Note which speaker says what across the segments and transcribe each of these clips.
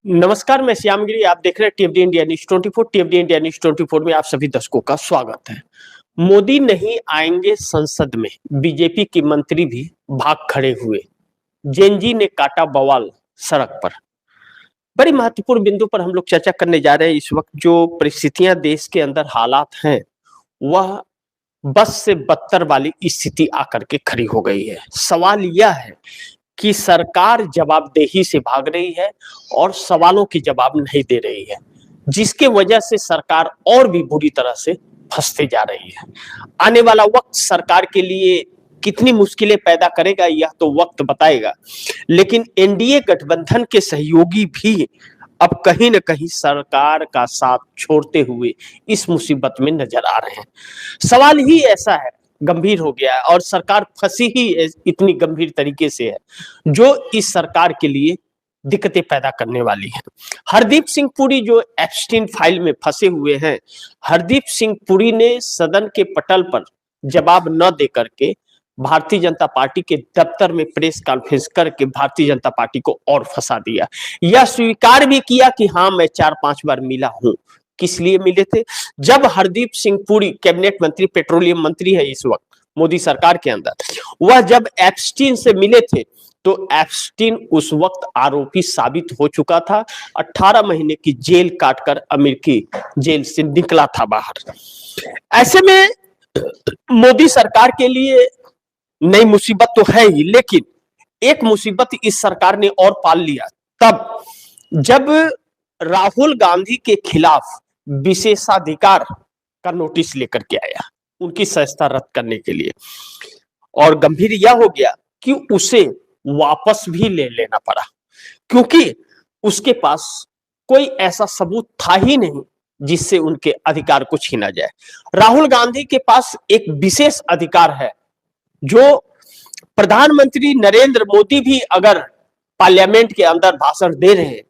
Speaker 1: नमस्कार, मैं श्यामगिरी। आप देख रहे हैं टीएफडी इंडिया न्यूज 24। टीएफडी इंडिया न्यूज 24 में आप सभी दर्शकों का स्वागत है। मोदी नहीं आएंगे संसद में, बीजेपी के मंत्री भी भाग खड़े हुए। जेएनजी ने काटा बवाल सड़क पर। बड़ी महत्वपूर्ण बिंदु पर हम लोग चर्चा करने जा रहे हैं। इस वक्त जो परिस्थितियां देश के अंदर हालात हैं, वह बस से बदतर वाली स्थिति आकर के खड़ी हो गई है। सवाल यह है कि सरकार जवाबदेही से भाग रही है और सवालों की जवाब नहीं दे रही है, जिसके वजह से सरकार और भी बुरी तरह से फंसते जा रही है। आने वाला वक्त सरकार के लिए कितनी मुश्किलें पैदा करेगा, यह तो वक्त बताएगा। लेकिन एनडीए गठबंधन के सहयोगी भी अब कहीं न कहीं सरकार का साथ छोड़ते हुए इस मुसीबत में नजर आ रहे हैं। सवाल ही ऐसा है, गंभीर हो गया है और सरकार फंसी ही इतनी गंभीर तरीके से है, जो इस सरकार के लिए दिक्कतें पैदा करने वाली है। हरदीप सिंह पुरी जो एप्स्टीन फाइल में फंसे हुए हैं, हरदीप सिंह पुरी ने सदन के पटल पर जवाब न दे करके भारतीय जनता पार्टी के दफ्तर में प्रेस कॉन्फ्रेंस करके भारतीय जनता पार्टी को और फंसा दिया। यह स्वीकार भी किया कि हाँ, मैं 4-5 बार मिला हूं। किस लिए मिले थे? जब हरदीप सिंह पुरी कैबिनेट मंत्री, पेट्रोलियम मंत्री है इस वक्त मोदी सरकार के अंदर, वह जब एप्स्टीन से मिले थे तो एप्स्टीन उस वक्त आरोपी साबित हो चुका था। 18 महीने की जेल काटकर अमेरिकी जेल से निकला था बाहर। ऐसे में मोदी सरकार के लिए नई मुसीबत तो है ही, लेकिन एक मुसीबत इस सरकार ने और पाल लिया तब जब राहुल गांधी के खिलाफ विशेषाधिकार का नोटिस लेकर के आया उनकी सदस्यता रद्द करने के लिए। और गंभीर यह हो गया कि उसे वापस भी ले लेना पड़ा, क्योंकि उसके पास कोई ऐसा सबूत था ही नहीं जिससे उनके अधिकार को छीना जाए। राहुल गांधी के पास एक विशेष अधिकार है, जो प्रधानमंत्री नरेंद्र मोदी भी अगर पार्लियामेंट के अंदर भाषण दे रहे हैं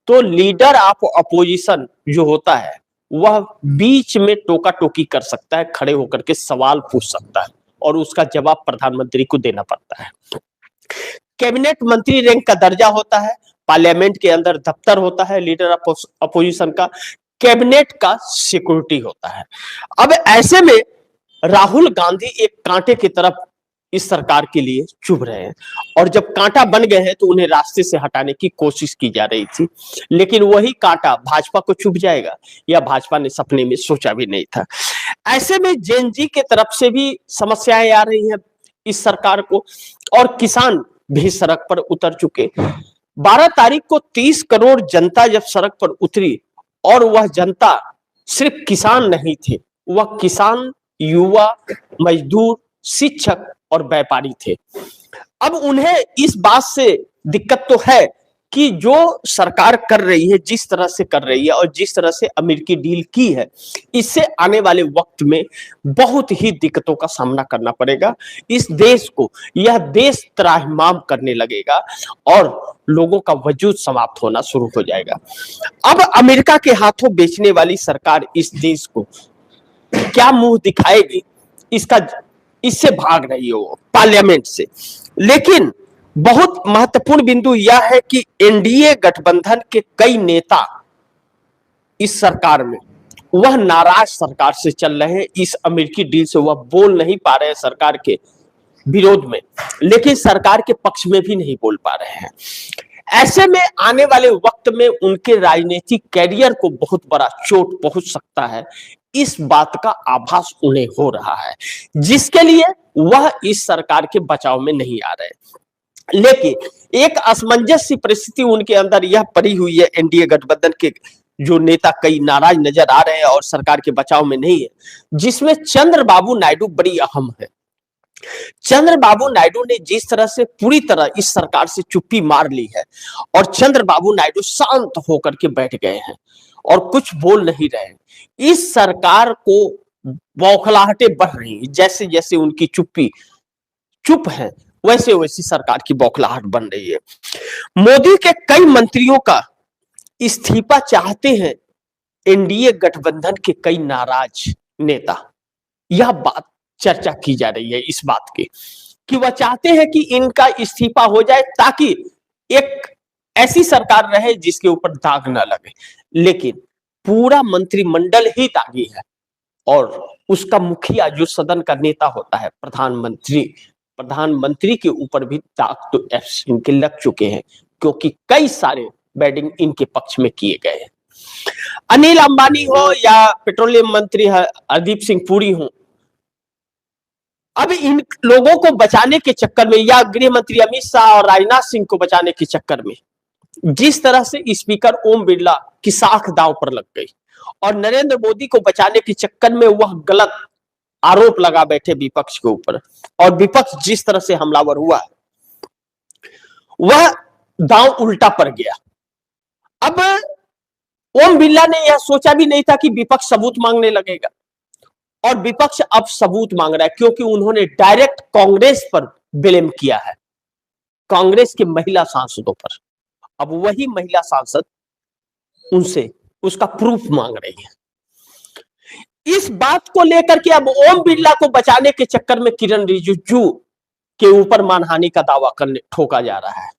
Speaker 1: तो लीडर ऑफ अपोजिशन जो होता है वह बीच में टोका टोकी कर सकता है, खड़े होकर के सवाल पूछ सकता है और उसका जवाब प्रधानमंत्री को देना पड़ता है। कैबिनेट मंत्री रैंक का दर्जा होता है, पार्लियामेंट के अंदर दफ्तर होता है लीडर ऑफ अपोजिशन का, कैबिनेट का सिक्योरिटी होता है। अब ऐसे में राहुल गांधी एक कांटे की तरफ इस सरकार के लिए चुभ रहे हैं और जब कांटा बन गए हैं तो उन्हें रास्ते से हटाने की कोशिश की जा रही थी, लेकिन वही कांटा भाजपा को चुभ जाएगा या भाजपा ने सपने में सोचा भी नहीं था। ऐसे में जेएनजी के तरफ से भी समस्याएं आ रही हैं इस सरकार को और किसान भी सड़क पर उतर चुके। 12 तारीख को 30 करोड़ जनता जब सड़क पर उतरी और वह जनता सिर्फ किसान नहीं थे, वह किसान, युवा, मजदूर, शिक्षक और व्यापारी थे। अब उन्हें इस बात से दिक्कत तो है कि जो सरकार कर रही है, जिस तरह से कर रही है और जिस तरह से अमेरिकी डील की है, इससे आने वाले वक्त में बहुत ही दिक्कतों का सामना करना पड़ेगा इस देश को। यह देश त्राहिमाम करने लगेगा और लोगों का वजूद समाप्त होना शुरू हो जाएगा। अब अमेरिका के हाथों बेचने वाली सरकार इस देश को क्या मुंह दिखाएगी, इससे भाग रही है वो पार्लियामेंट से। लेकिन बहुत महत्वपूर्ण बिंदु यह है कि एनडीए गठबंधन के कई नेता इस सरकार में वह नाराज सरकार से चल रहे हैं, इस अमेरिकी डील से वह बोल नहीं पा रहे हैं सरकार के विरोध में, लेकिन सरकार के पक्ष में भी नहीं बोल पा रहे हैं। ऐसे में आने वाले वक्त में उनके राजनीतिक कैरियर को बहुत बड़ा चोट पहुंच सकता है, इस बात का आभास उन्हें हो रहा है, जिसके लिए वह इस सरकार के बचाव में नहीं आ रहे। लेकिन एक असमंजस सी परिस्थिति उनके अंदर यह पड़ी हुई है, एनडीए गठबंधन के जो नेता कई नाराज नजर आ रहे हैं और सरकार के बचाव में नहीं है, जिसमें चंद्रबाबू नायडू बड़ी अहम है। चंद्रबाबू नायडू ने जिस तरह से पूरी तरह इस सरकार से चुप्पी मार ली है और चंद्रबाबू नायडू शांत होकर के बैठ गए हैं और कुछ बोल नहीं रहे हैं, इस सरकार को बौखलाहटें बढ़ रही हैं। जैसे जैसे उनकी चुप है, वैसे वैसी सरकार की बौखलाहट बन रही है। मोदी के कई मंत्रियों का इस्तीफा चाहते हैं एनडीए गठबंधन के कई नाराज नेता। यह बात चर्चा की जा रही है इस बात की कि वह चाहते हैं कि इनका इस्तीफा हो जाए ताकि एक ऐसी सरकार रहे जिसके ऊपर दाग ना लगे। लेकिन पूरा मंत्रिमंडल ही दागी है और उसका मुखिया जो सदन का नेता होता है प्रधानमंत्री के ऊपर भी दाग तो इनके लग चुके हैं, क्योंकि कई सारे बैडिंग इनके पक्ष में किए गए हैं। अनिल अंबानी हो या पेट्रोलियम मंत्री हरदीप सिंह पुरी हो, अब इन लोगों को बचाने के चक्कर में या गृह मंत्री अमित शाह और राजनाथ सिंह को बचाने के चक्कर में जिस तरह से स्पीकर ओम बिरला की साख दांव पर लग गई और नरेंद्र मोदी को बचाने के चक्कर में वह गलत आरोप लगा बैठे विपक्ष के ऊपर, और विपक्ष जिस तरह से हमलावर हुआ वह दांव उल्टा पड़ गया। अब ओम बिरला ने यह सोचा भी नहीं था कि विपक्ष सबूत मांगने लगेगा, और विपक्ष अब सबूत मांग रहा है क्योंकि उन्होंने डायरेक्ट कांग्रेस पर ब्लेम किया है, कांग्रेस के महिला सांसदों पर। अब वही महिला सांसद उनसे उसका प्रूफ मांग रही है। इस बात को लेकर के अब ओम बिरला को बचाने के चक्कर में किरण रिजिजू के ऊपर मानहानि का दावा करने ठोका जा रहा है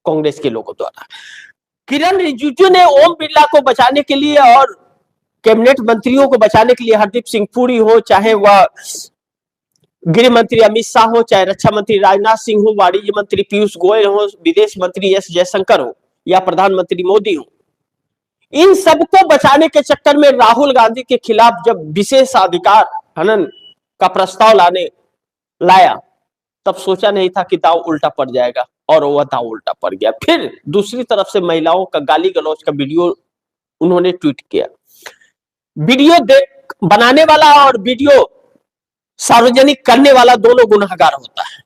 Speaker 1: कांग्रेस के लोगों द्वारा। किरण रिजिजू ने ओम बिरला को बचाने के लिए और कैबिनेट मंत्रियों को बचाने के लिए हरदीप सिंह पुरी हो, चाहे वह गृह मंत्री अमित शाह हो, चाहे रक्षा मंत्री राजनाथ सिंह हो, वाणिज्य मंत्री पीयूष गोयल हो, विदेश मंत्री एस जयशंकर हो या प्रधानमंत्री मोदी हो, इन सबको बचाने के चक्कर में राहुल गांधी के खिलाफ जब विशेषाधिकार हनन का प्रस्ताव लाया तब सोचा नहीं था कि दांव उल्टा पड़ जाएगा, और वह दांव उल्टा पड़ गया। फिर दूसरी तरफ से महिलाओं का गाली गलौज का वीडियो उन्होंने ट्वीट किया। वीडियो बनाने वाला और वीडियो सार्वजनिक करने वाला दोनों गुनहगार होता है।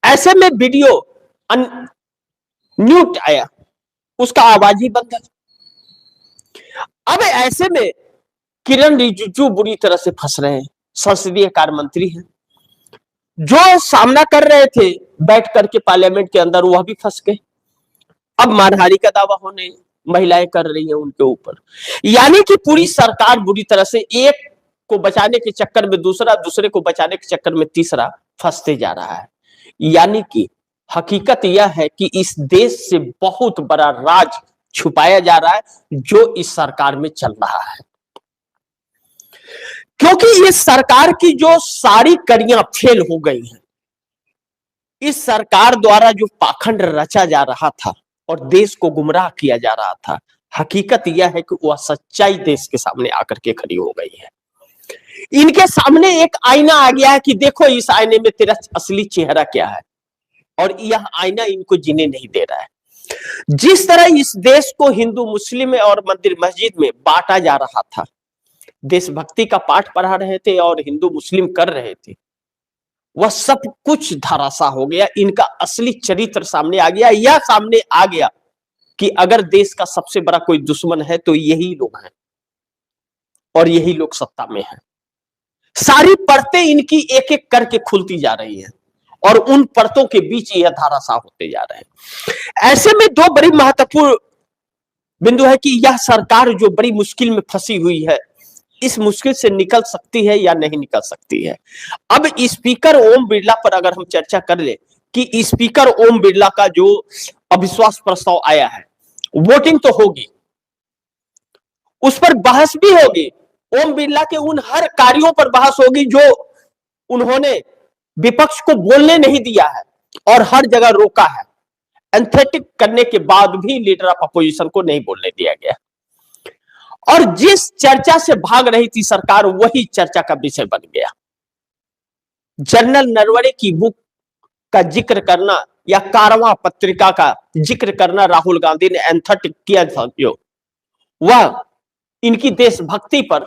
Speaker 1: ऐसे में वीडियो म्यूट आया, उसका आवाज ही बंद है। अब ऐसे में किरण रिजिजू बुरी तरह से फंस रहे हैं। संसदीय कार्य मंत्री हैं, जो सामना कर रहे थे बैठ करके पार्लियामेंट के अंदर, वह भी फंस गए। अब मानहानि का दावा होने महिलाएं कर रही है उनके ऊपर, यानी कि पूरी सरकार बुरी तरह से एक को बचाने के चक्कर में दूसरा, दूसरे को बचाने के चक्कर में तीसरा फंसते जा रहा है। यानी कि हकीकत यह है कि इस देश से बहुत बड़ा राज छुपाया जा रहा है जो इस सरकार में चल रहा है, क्योंकि इस सरकार की जो सारी कड़ियां फेल हो गई हैं। इस सरकार द्वारा जो पाखंड रचा जा रहा था और देश को गुमराह किया जा रहा था, हकीकत यह है कि वह सच्चाई देश के सामने आकर के खड़ी हो गई है। इनके सामने एक आईना आ गया है कि देखो इस आईने में तेरा असली चेहरा क्या है, और यह आईना इनको जीने नहीं दे रहा है। जिस तरह इस देश को हिंदू मुस्लिम में और मंदिर मस्जिद में बांटा जा रहा था, देशभक्ति का पाठ पढ़ा रहे थे और हिंदू मुस्लिम कर रहे थे, वह सब कुछ धराशाह हो गया। इनका असली चरित्र सामने आ गया। यह सामने आ गया कि अगर देश का सबसे बड़ा कोई दुश्मन है तो यही लोग हैं, और यही लोग सत्ता में हैं। सारी परतें इनकी एक एक करके खुलती जा रही हैं और उन परतों के बीच यह धाराशाह होते जा रहे हैं। ऐसे में दो बड़ी महत्वपूर्ण बिंदु है कि यह सरकार जो बड़ी मुश्किल में फंसी हुई है, इस मुश्किल से निकल सकती है या नहीं निकल सकती है। अब स्पीकर ओम बिरला पर अगर हम चर्चा कर ले कि स्पीकर ओम बिरला का जो अविश्वास प्रस्ताव आया है, वोटिंग तो होगी, उस पर बहस भी होगी, ओम बिरला के उन हर कार्यों पर बहस होगी जो उन्होंने विपक्ष को बोलने नहीं दिया है और हर जगह रोका है। एंथेटिक करने के बाद भी लीडर ऑफ अपोजिशन को नहीं बोलने दिया गया, और जिस चर्चा से भाग रही थी सरकार, वही चर्चा का विषय बन गया। जनरल नरवणे की बुक का जिक्र करना या कारवां पत्रिका का जिक्र करना राहुल गांधी ने एंथेटिक किया था, जो वह इनकी देशभक्ति पर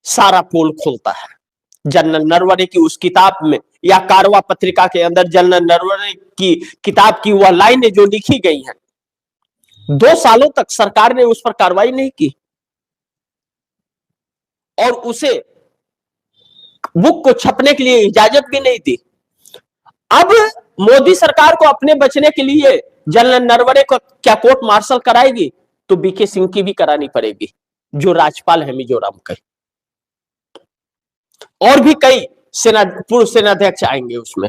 Speaker 1: सारा पोल खोलता है। जनरल नरवणे की उस किताब में या कारवां पत्रिका के अंदर जनरल नरवणे की किताब की वह लाइनें जो लिखी गई हैं, 2 सालों तक सरकार ने उस पर कार्रवाई नहीं की और उसे बुक को छपने के लिए इजाजत भी नहीं दी। अब मोदी सरकार को अपने बचने के लिए जनरल नरवणे को क्या कोर्ट मार्शल कराएगी, तो बीके सिंह की भी करानी पड़ेगी, जो राज्यपाल है मिजोरम के, और भी कई पूर्व सेनाध्यक्ष आएंगे उसमें।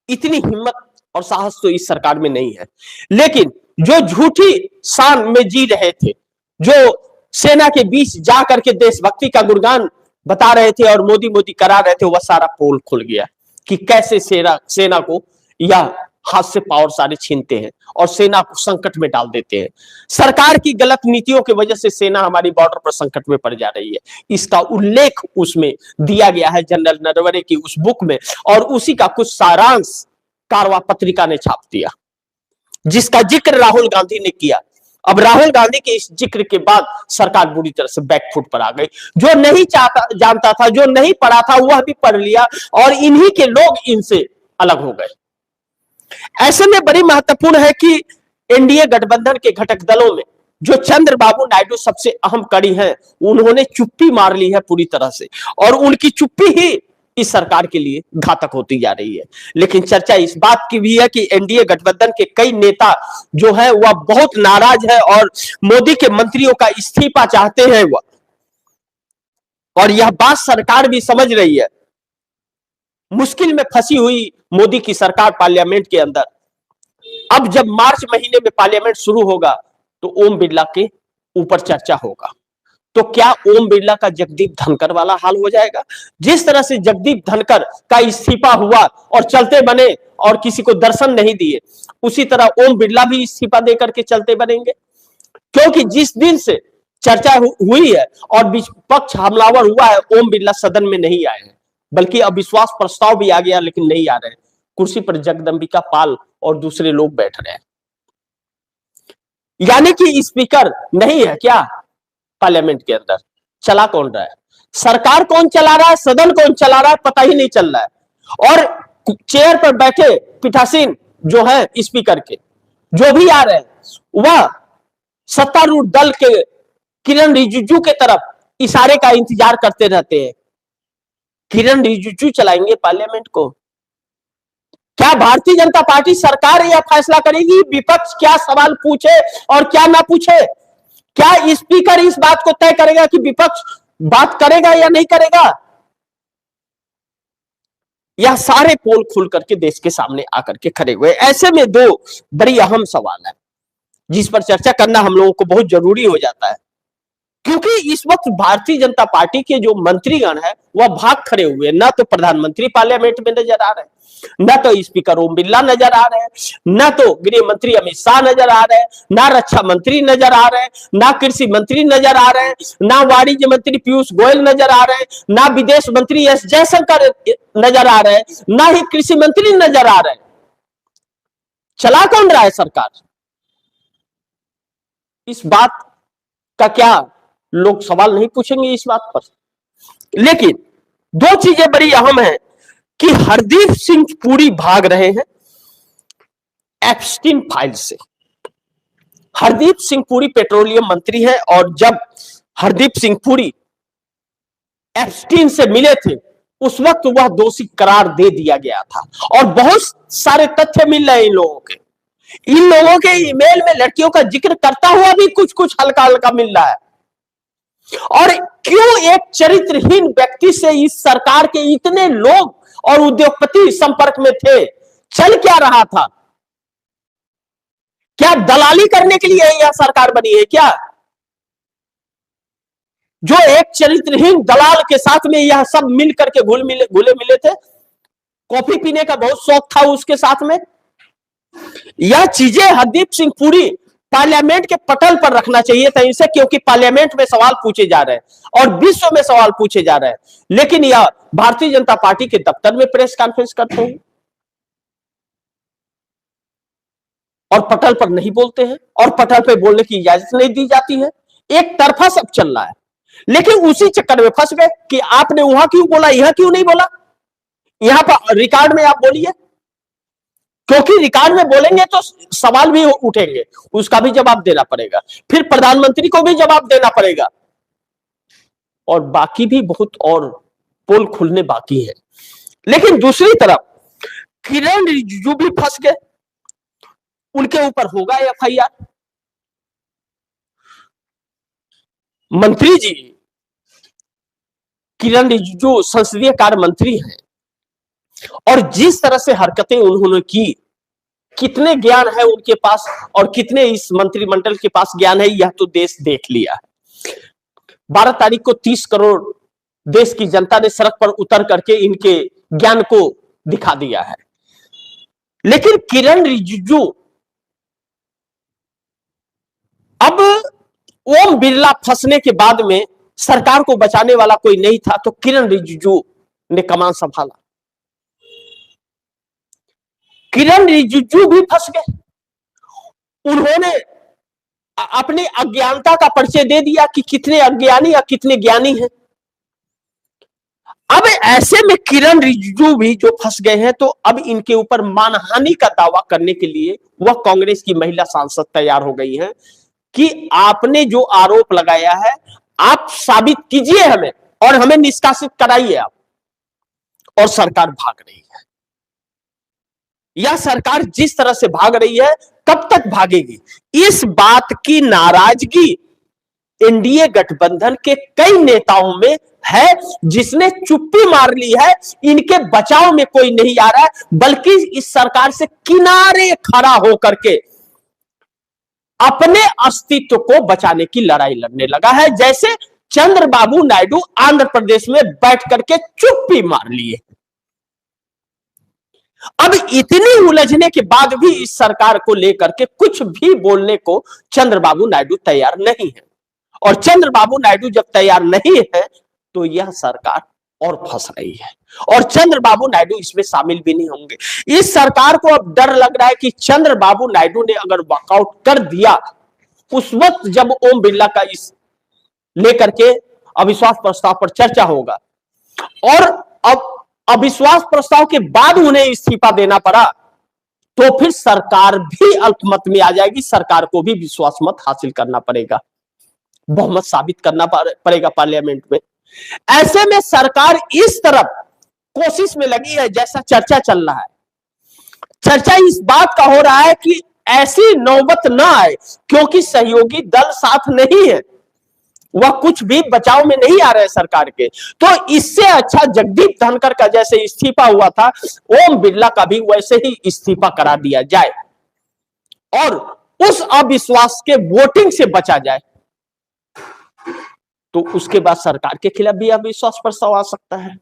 Speaker 1: इतनी हिम्मत और साहस तो इस सरकार में नहीं है। लेकिन जो झूठी शान में जी रहे थे, जो सेना के बीच जा करके देशभक्ति का गुणगान बता रहे थे और मोदी मोदी करा रहे थे, वह सारा पोल खुल गया कि कैसे सेना को या हाथ से पावर सारे छीनते हैं और सेना को संकट में डाल देते हैं। सरकार की गलत नीतियों की वजह से सेना हमारी बॉर्डर पर संकट में पड़ जा रही है। इसका उल्लेख उसमें दिया गया है जनरल नरवणे की उस बुक में, और उसी का कुछ सारांश कारवां पत्रिका ने छाप दिया, जिसका जिक्र राहुल गांधी ने किया। अब राहुल गांधी के इस जिक्र के बाद सरकार बुरी तरह से बैकफुट पर आ गई। जो नहीं जानता था, जो नहीं पढ़ा था, वह भी पढ़ लिया और इन्हीं के लोग इनसे अलग हो गए। ऐसे में बड़ी महत्वपूर्ण है कि एनडीए गठबंधन के घटक दलों में जो चंद्रबाबू नायडू सबसे अहम कड़ी हैं, उन्होंने चुप्पी मार ली है पूरी तरह से, और उनकी चुप्पी ही इस सरकार के लिए घातक होती जा रही है। लेकिन चर्चा इस बात की भी है कि एनडीए गठबंधन के कई नेता जो है वह बहुत नाराज है और मोदी के मंत्रियों का इस्तीफा चाहते हैं वह, और यह बात सरकार भी समझ रही है। मुश्किल में फंसी हुई मोदी की सरकार पार्लियामेंट के अंदर, अब जब मार्च महीने में पार्लियामेंट शुरू होगा तो ओम बिरला के ऊपर चर्चा होगा। तो क्या ओम बिरला का जगदीप धनखड़ वाला हाल हो जाएगा? जिस तरह से जगदीप धनखड़ का इस्तीफा हुआ और चलते बने और किसी को दर्शन नहीं दिए, उसी तरह ओम बिरला भी इस्तीफा देकर के चलते बनेंगे। क्योंकि जिस दिन से चर्चा हुई है और विपक्ष हमलावर हुआ है, ओम बिरला सदन में नहीं आए हैं, बल्कि अविश्वास प्रस्ताव भी आ गया लेकिन नहीं आ रहे हैं। कुर्सी पर जगदंबिका पाल और दूसरे लोग बैठ रहे हैं। यानी कि स्पीकर नहीं है क्या पार्लियामेंट के अंदर? चला कौन रहा है? सरकार कौन चला रहा है, सदन कौन चला रहा है, पता ही नहीं चल रहा है। और चेयर पर बैठे पीठासीन जो है स्पीकर के, जो भी आ रहे हैं वह सत्तारूढ़ दल के किरण रिजिजू के तरफ इशारे का इंतजार करते रहते हैं। किरण रिजिजू चलाएंगे पार्लियामेंट को? क्या भारतीय जनता पार्टी सरकार यह फैसला करेगी विपक्ष क्या सवाल पूछे और क्या ना पूछे? क्या स्पीकर इस बात को तय करेगा कि विपक्ष बात करेगा या नहीं करेगा? यह सारे पोल खुल करके देश के सामने आकर के खड़े हुए। ऐसे में दो बड़ी अहम सवाल है जिस पर चर्चा करना हम लोगों को बहुत जरूरी हो जाता है, क्योंकि इस वक्त भारतीय जनता पार्टी के जो मंत्रीगण है वह भाग खड़े हुए। ना तो प्रधानमंत्री पार्लियामेंट में नजर आ रहे हैं, ना तो स्पीकर ओम बिरला नजर आ रहे हैं, ना तो गृह मंत्री अमित शाह नजर आ रहे हैं, ना रक्षा मंत्री नजर आ रहे हैं, ना कृषि मंत्री नजर आ रहे हैं, ना वाणिज्य मंत्री पीयूष गोयल नजर आ रहे हैं, ना विदेश मंत्री एस जयशंकर नजर आ रहे हैं, ना ही कृषि मंत्री नजर आ रहे हैं। चला कौन रहा है सरकार? इस बात का क्या लोग सवाल नहीं पूछेंगे इस बात पर? लेकिन दो चीजें बड़ी अहम है कि हरदीप सिंह पुरी भाग रहे हैं एप्स्टीन फाइल से। हरदीप सिंह पुरी पेट्रोलियम मंत्री है, और जब हरदीप सिंह पुरी एप्स्टीन से मिले थे उस वक्त वह दोषी करार दे दिया गया था, और बहुत सारे तथ्य मिल रहे हैं इन लोगों के ईमेल में लड़कियों का जिक्र करता हुआ भी कुछ कुछ हल्का हल्का मिल रहा है। और क्यों एक चरित्रहीन व्यक्ति से इस सरकार के इतने लोग और उद्योगपति संपर्क में थे? चल क्या रहा था? क्या दलाली करने के लिए यह सरकार बनी है क्या? जो एक चरित्रहीन दलाल के साथ में यह सब मिल करके घुले मिले थे, कॉफी पीने का बहुत शौक था उसके साथ में। यह चीजें हरदीप सिंह पुरी पार्लियामेंट के पटल पर रखना चाहिए था इसे, क्योंकि पार्लियामेंट में सवाल पूछे जा रहे हैं और विश्व में सवाल पूछे जा रहे हैं, लेकिन यह भारतीय जनता पार्टी के दफ्तर में प्रेस कॉन्फ्रेंस करते हैं और पटल पर नहीं बोलते हैं, और पटल पर बोलने की इजाजत नहीं दी जाती है। एक तरफा सब चल रहा है, लेकिन उसी चक्कर में फंस गए कि आपने वहां क्यों बोला, यहां क्यों नहीं बोला। यहां पर रिकॉर्ड में आप बोलिए, क्योंकि रिकॉर्ड में बोलेंगे तो सवाल भी उठेंगे, उसका भी जवाब देना पड़ेगा, फिर प्रधानमंत्री को भी जवाब देना पड़ेगा, और बाकी भी बहुत और पोल खुलने बाकी है। लेकिन दूसरी तरफ किरण रिजिजू भी फंस गए, उनके ऊपर होगा एफआईआर। मंत्री जी किरण रिजिजू संसदीय कार्य मंत्री हैं, और जिस तरह से हरकतें उन्होंने की कितने ज्ञान है उनके पास और कितने इस मंत्रिमंडल के पास ज्ञान है, यह तो देश देख लिया। 12 तारीख को 30 करोड़ देश की जनता ने सड़क पर उतर करके इनके ज्ञान को दिखा दिया है। लेकिन किरण रिजिजू, अब ओम बिरला फंसने के बाद में सरकार को बचाने वाला कोई नहीं था, तो किरण रिजिजू ने कमान संभाला। किरण रिजिजू भी फंस गए। उन्होंने अपनी अज्ञानता का परिचय दे दिया कि कितने अज्ञानी या कितने ज्ञानी हैं। अब ऐसे में किरण रिजिजू भी जो फंस गए हैं, तो अब इनके ऊपर मानहानि का दावा करने के लिए वह कांग्रेस की महिला सांसद तैयार हो गई हैं कि आपने जो आरोप लगाया है आप साबित कीजिए हमें और हमें निष्कासित कराइए आप। और सरकार भाग रही है। यह सरकार जिस तरह से भाग रही है, कब तक भागेगी? इस बात की नाराजगी एनडीए गठबंधन के कई नेताओं में है, जिसने चुप्पी मार ली है। इनके बचाव में कोई नहीं आ रहा है, बल्कि इस सरकार से किनारे खड़ा होकर के अपने अस्तित्व को बचाने की लड़ाई लड़ने लगा है। जैसे चंद्रबाबू नायडू आंध्र प्रदेश में बैठ करके चुप्पी मार लिए। अब इतनी उलझने के बाद भी इस सरकार को लेकर के कुछ भी बोलने को चंद्रबाबू नायडू तैयार नहीं है। और चंद्रबाबू नायडू जब तैयार नहीं है, तो यह सरकार और फंस रही है। और चंद्रबाबू नायडू इसमें शामिल भी नहीं होंगे। इस सरकार को अब डर लग रहा है कि चंद्रबाबू नायडू ने अगर वॉकआउट कर दिया, उस वक्त जब ओम बिरला का इस लेकर के अविश्वास प्रस्ताव पर चर्चा होगा और अब अविश्वास प्रस्ताव के बाद उन्हें इस्तीफा देना पड़ा, तो फिर सरकार भी अल्पमत में आ जाएगी। सरकार को भी विश्वास मत हासिल करना पड़ेगा, बहुमत साबित करना पड़ेगा पार्लियामेंट में। ऐसे में सरकार इस तरफ कोशिश में लगी है, जैसा चर्चा चल रहा है। चर्चा इस बात का हो रहा है कि ऐसी नौबत ना आए, क्योंकि सहयोगी दल साथ नहीं है, वह कुछ भी बचाव में नहीं आ रहे सरकार के। तो इससे अच्छा जगदीप धनखड़ का जैसे इस्तीफा हुआ था, ओम बिरला का भी वैसे ही इस्तीफा करा दिया जाए और उस अविश्वास के वोटिंग से बचा जाए, तो उसके बाद सरकार के खिलाफ भी अविश्वास प्रस्ताव आ सकता है।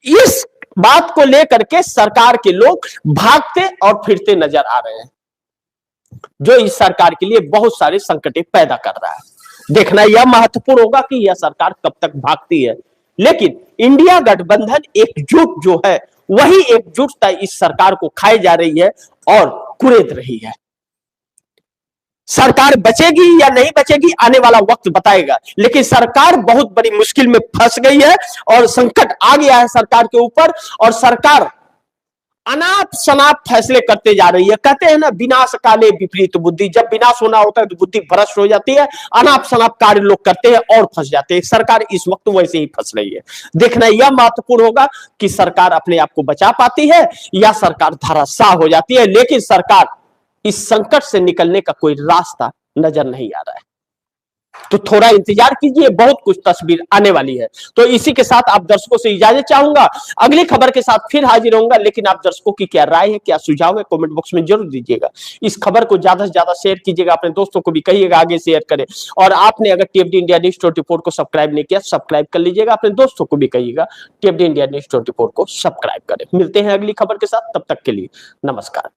Speaker 1: इस बात को लेकर के सरकार के लोग भागते और फिरते नजर आ रहे हैं, जो इस सरकार के लिए बहुत सारे संकट पैदा कर रहा है। देखना यह महत्वपूर्ण होगा कि यह सरकार कब तक भागती है। लेकिन इंडिया गठबंधन एकजुट जो है, वही एकजुटता इस सरकार को खाई जा रही है और कुरेद रही है। सरकार बचेगी या नहीं बचेगी, आने वाला वक्त बताएगा। लेकिन सरकार बहुत बड़ी मुश्किल में फंस गई है और संकट आ गया है सरकार के ऊपर, और सरकार अनाप शनाप फैसले करते जा रही है। कहते हैं ना, विनाश काले विपरीत बुद्धि। जब विनाश होना होता है तो बुद्धि भ्रष्ट हो जाती है, अनाप शनाप कार्य लोग करते हैं और फंस जाते हैं। सरकार इस वक्त वैसे ही फंस रही है। देखना यह महत्वपूर्ण होगा कि सरकार अपने आप को बचा पाती है या सरकार धराशाह हो जाती है। लेकिन सरकार इस संकट से निकलने का कोई रास्ता नजर नहीं आ रहा है, तो थोड़ा इंतजार कीजिए, बहुत कुछ तस्वीर आने वाली है। तो इसी के साथ आप दर्शकों से इजाजत चाहूंगा, अगली खबर के साथ फिर हाजिर होऊंगा। लेकिन आप दर्शकों की क्या राय है, क्या सुझाव है, कमेंट बॉक्स में जरूर दीजिएगा। इस खबर को ज्यादा से ज्यादा शेयर कीजिएगा, अपने दोस्तों को भी कहिएगा आगे शेयर करें। और आपने अगर टीएफडी इंडिया न्यूज 24 को सब्सक्राइब नहीं किया, सब्सक्राइब कर लीजिएगा, अपने दोस्तों को भी कहिएगा टीएफडी इंडिया न्यूज 24 को सब्सक्राइब करें। मिलते हैं अगली खबर के साथ, तब तक के लिए नमस्कार।